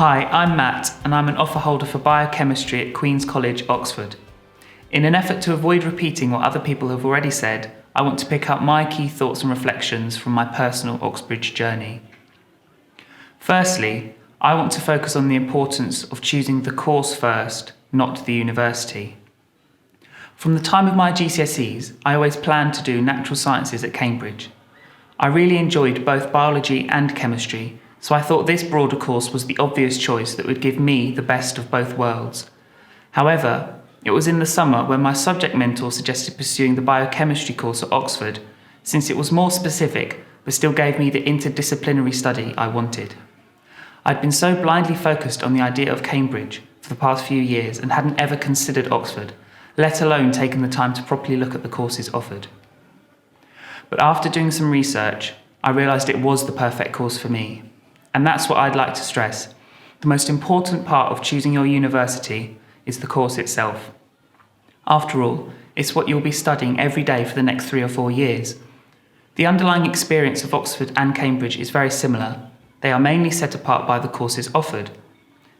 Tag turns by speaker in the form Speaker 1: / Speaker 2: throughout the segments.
Speaker 1: Hi, I'm Matt and I'm an offer holder for biochemistry at Queen's College, Oxford. In an effort to avoid repeating what other people have already said, I want to pick up my key thoughts and reflections from my personal Oxbridge journey. Firstly, I want to focus on the importance of choosing the course first, not the university. From the time of my GCSEs, I always planned to do natural sciences at Cambridge. I really enjoyed both biology and chemistry, so I thought this broader course was the obvious choice that would give me the best of both worlds. However, it was in the summer when my subject mentor suggested pursuing the biochemistry course at Oxford, since it was more specific but still gave me the interdisciplinary study I wanted. I'd been so blindly focused on the idea of Cambridge for the past few years and hadn't ever considered Oxford, let alone taken the time to properly look at the courses offered. But after doing some research, I realised it was the perfect course for me. And that's what I'd like to stress. The most important part of choosing your university is the course itself. After all, it's what you'll be studying every day for the next 3 or 4 years. The underlying experience of Oxford and Cambridge is very similar. They are mainly set apart by the courses offered.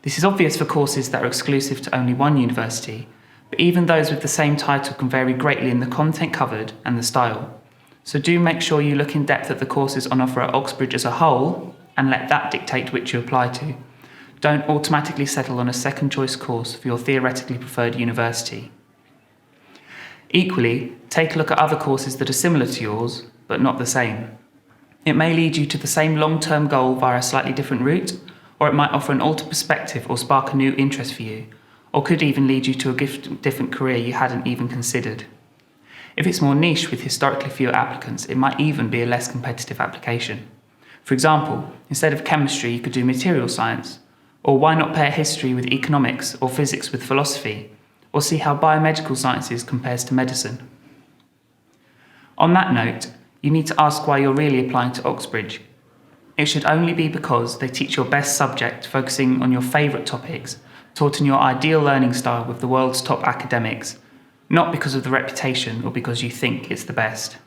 Speaker 1: This is obvious for courses that are exclusive to only one university, but even those with the same title can vary greatly in the content covered and the style. So do make sure you look in depth at the courses on offer at Oxbridge as a whole and let that dictate which you apply to. Don't automatically settle on a second choice course for your theoretically preferred university. Equally, take a look at other courses that are similar to yours, but not the same. It may lead you to the same long-term goal via a slightly different route, or it might offer an altered perspective or spark a new interest for you, or could even lead you to a different career you hadn't even considered. If it's more niche with historically fewer applicants, it might even be a less competitive application. For example, instead of chemistry, you could do material science. Or why not pair history with economics or physics with philosophy? Or see how biomedical sciences compares to medicine? On that note, you need to ask why you're really applying to Oxbridge. It should only be because they teach your best subject, focusing on your favourite topics, taught in your ideal learning style with the world's top academics, not because of the reputation or because you think it's the best.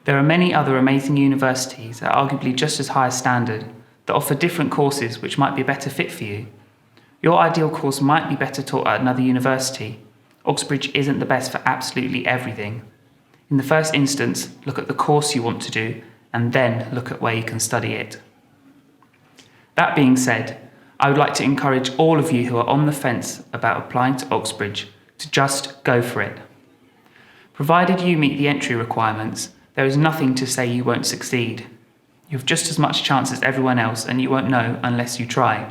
Speaker 1: There are many other amazing universities at arguably just as high a standard that offer different courses which might be a better fit for you. Your ideal course might be better taught at another university. Oxbridge isn't the best for absolutely everything. In the first instance, look at the course you want to do and then look at where you can study it. That being said, I would like to encourage all of you who are on the fence about applying to Oxbridge to just go for it. Provided you meet the entry requirements, there is nothing to say you won't succeed. You have just as much chance as everyone else and you won't know unless you try.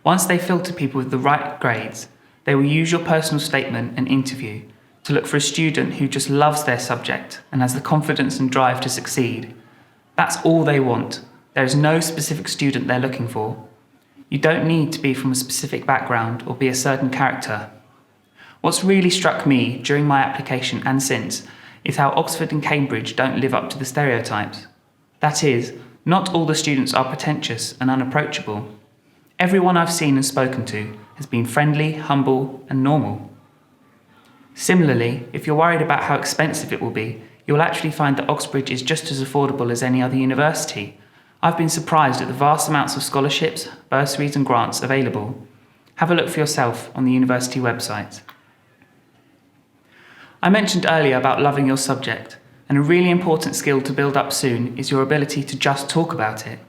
Speaker 1: Once they filter people with the right grades, they will use your personal statement and interview to look for a student who just loves their subject and has the confidence and drive to succeed. That's all they want. There is no specific student they're looking for. You don't need to be from a specific background or be a certain character. What's really struck me during my application and since is how Oxford and Cambridge don't live up to the stereotypes. That is, not all the students are pretentious and unapproachable. Everyone I've seen and spoken to has been friendly, humble, and normal. Similarly, if you're worried about how expensive it will be, you'll actually find that Oxbridge is just as affordable as any other university. I've been surprised at the vast amounts of scholarships, bursaries, and grants available. Have a look for yourself on the university website. I mentioned earlier about loving your subject, and a really important skill to build up soon is your ability to just talk about it.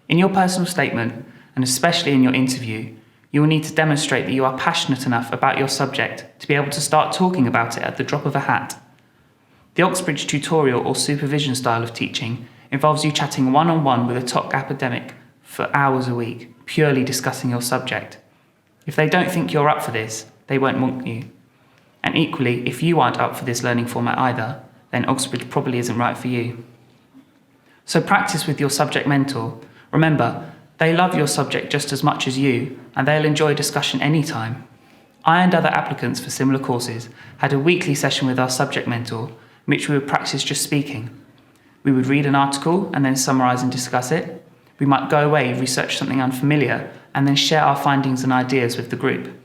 Speaker 1: In your personal statement, and especially in your interview, you will need to demonstrate that you are passionate enough about your subject to be able to start talking about it at the drop of a hat. The Oxbridge tutorial or supervision style of teaching involves you chatting one-on-one with a top academic for hours a week, purely discussing your subject. If they don't think you're up for this, they won't want you. And equally, if you aren't up for this learning format either, then Oxbridge probably isn't right for you. So practice with your subject mentor. Remember, they love your subject just as much as you, and they'll enjoy discussion anytime. I and other applicants for similar courses had a weekly session with our subject mentor, in which we would practice just speaking. We would read an article and then summarise and discuss it. We might go away, research something unfamiliar, and then share our findings and ideas with the group.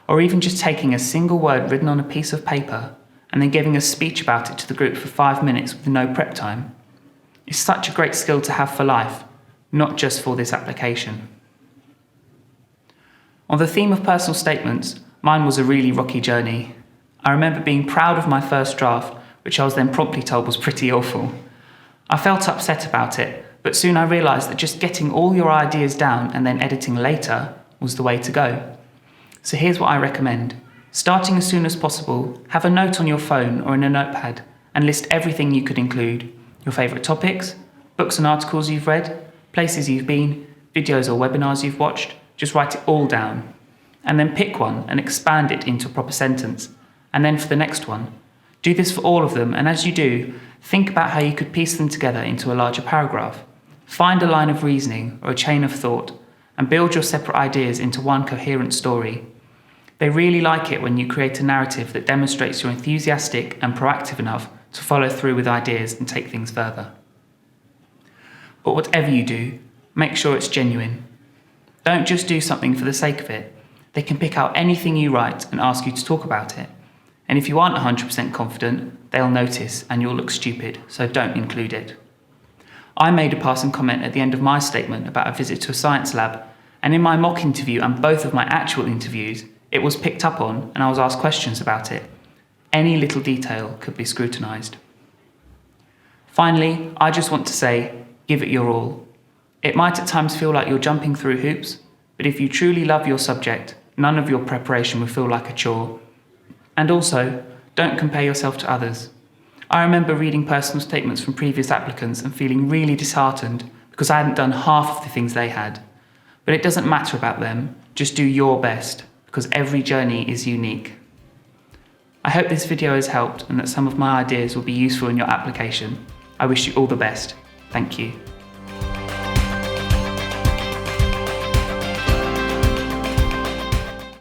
Speaker 1: Or even just taking a single word written on a piece of paper and then giving a speech about it to the group for 5 minutes with no prep time. It's such a great skill to have for life, not just for this application. On the theme of personal statements, mine was a really rocky journey. I remember being proud of my first draft, which I was then promptly told was pretty awful. I felt upset about it, but soon I realised that just getting all your ideas down and then editing later was the way to go. So here's what I recommend. Starting as soon as possible, have a note on your phone or in a notepad and list everything you could include. Your favourite topics, books and articles you've read, places you've been, videos or webinars you've watched. Just write it all down. And then pick one and expand it into a proper sentence. And then for the next one. Do this for all of them, and as you do, think about how you could piece them together into a larger paragraph. Find a line of reasoning or a chain of thought, and build your separate ideas into one coherent story. They really like it when you create a narrative that demonstrates you're enthusiastic and proactive enough to follow through with ideas and take things further. But whatever you do, make sure it's genuine. Don't just do something for the sake of it. They can pick out anything you write and ask you to talk about it. And if you aren't 100% confident, they'll notice and you'll look stupid, so don't include it. I made a passing comment at the end of my statement about a visit to a science lab, and in my mock interview and both of my actual interviews, it was picked up on and I was asked questions about it. Any little detail could be scrutinised. Finally, I just want to say, give it your all. It might at times feel like you're jumping through hoops, but if you truly love your subject, none of your preparation will feel like a chore. And also, don't compare yourself to others. I remember reading personal statements from previous applicants and feeling really disheartened because I hadn't done half of the things they had. But it doesn't matter about them, just do your best, because every journey is unique. I hope this video has helped and that some of my ideas will be useful in your application. I wish you all the best. Thank you.